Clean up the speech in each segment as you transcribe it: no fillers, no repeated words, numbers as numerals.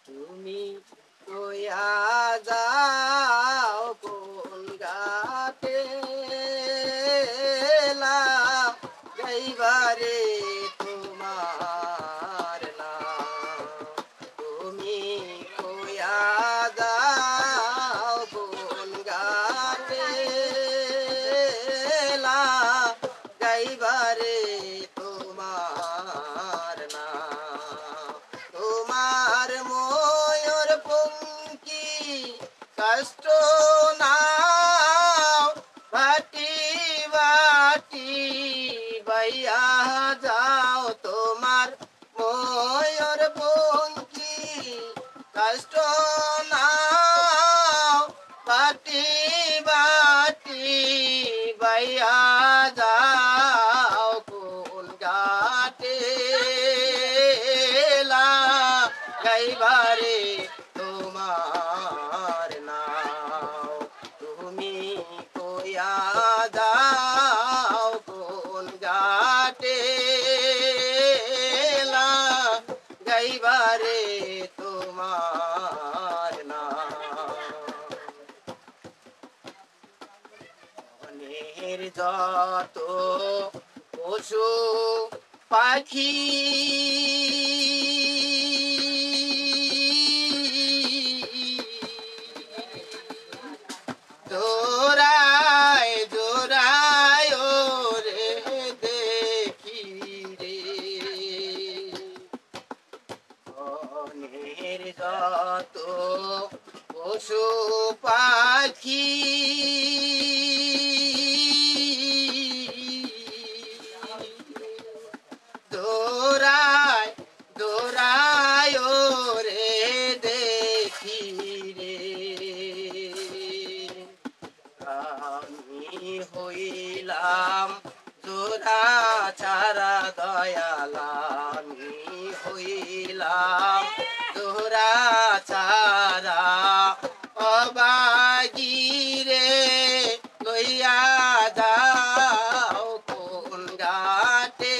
তুমি কইয়া যাও কোন গাতে যাইবারে তোমার নাম তুমি কইয়া যাও কোন গাতে যাইবারে তোমার নাম তোমার ময়ূর পঙ্কি কষ্ট নাও বাটি বাটি বাইয়া যাও তোমার ময়ূর পঙ্কি কষ্ট নাও বাটি বাটি বাইয়া যাও কোন গাতে গাইবারে তোমার নাও তুমি কইয়া যাও কোন গাতে গাইবারে তোমার নাও বনের যত পশু পাখি জোড়ায় জোড়ায় রে দেখি রে বনের যত পশু পাখি দোরায় দোরায় রে দেখি রে আমি হইলাম জোড়া ছাড়া দয়াল আমি হইলাম জোড়া ছাড়া অবাগিরে লইয়া যাও কোন গাতে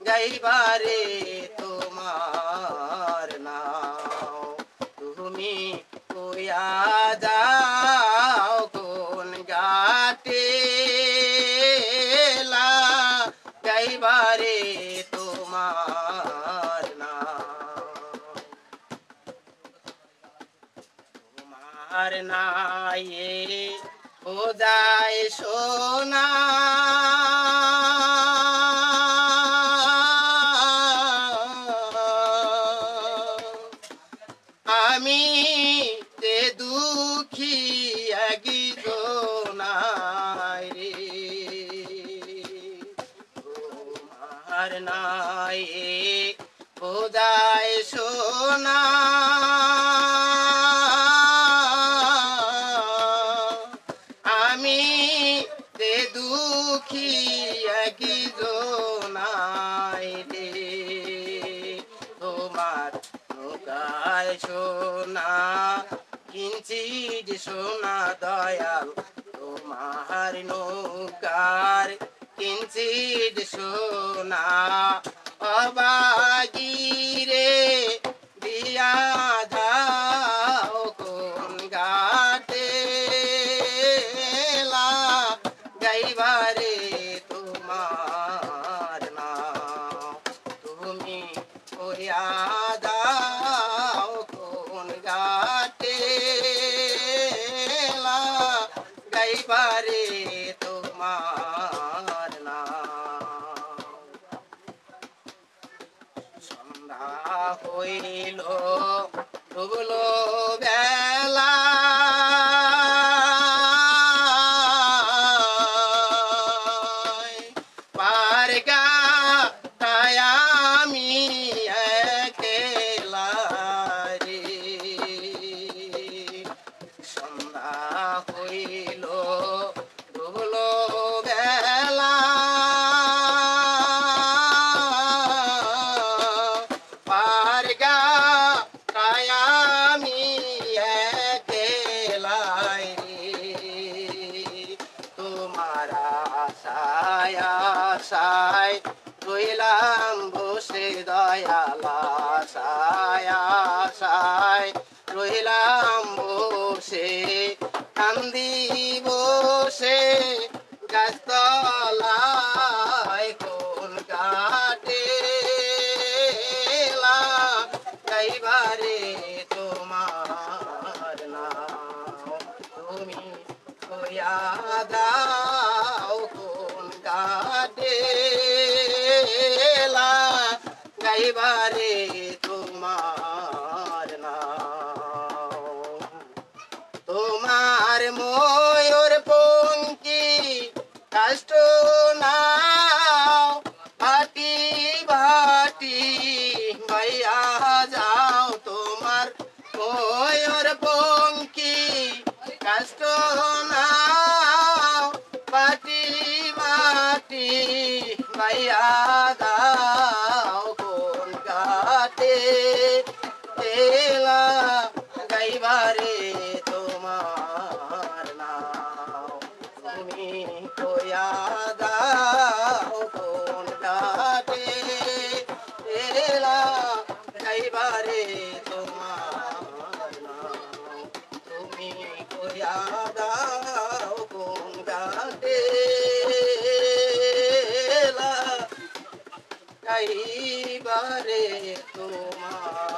গাইবারে তোমার নাও তুমি কইয়া যাও কোন গাতে গাইবারে তোমার নাও তোমার নায়ে বোঝায় সোনা আমি যে দুঃখী একজনায় রে তোমার নাই বোঝায় সোনা আমি যে দুঃখী একজনায় রে তোমার নৌকায় সোনা কিনছি যে সোনা দয়াল তোমার নৌকার কিনছি যে সোনা অবাগিরে দিয়া যাও কোন গাতে গাইবারে তোমার নাম তুমি কইয়া যাও কোন গাতে গাইবারে তোমার নাম সন্ধ্যা হইল ডুবলো বেলা পারগা তাই আমি একলা রে সন্ধ্যা হইল ডুবলো বেলা পারগা তাই আমি সে দয়ালা সায়া সায় রইলাম বসে কান্দি বসে গাছতলায় কোন কাটে গাইবারে তোমার নাম তুমি কইয়া দাও কোন কাটে গাইবারে তোমার নাম তোমার ময়ূর পঙ্কি কষ্ট নাও ভাটি ভাটি ভাইয়া যাও তোমার ময়ূর পঙ্কি কষ্ট নাও ভাটি ভাটি ভাইয়া দাও কোন কাটে এলা গাইবারে তোমার নাম তুমি কইয়া দাও কোন কাটে এলা গাইবারে তোমার নাম তুমি কইয়া দাও কোন কাটে এলা গাইবারে তোমার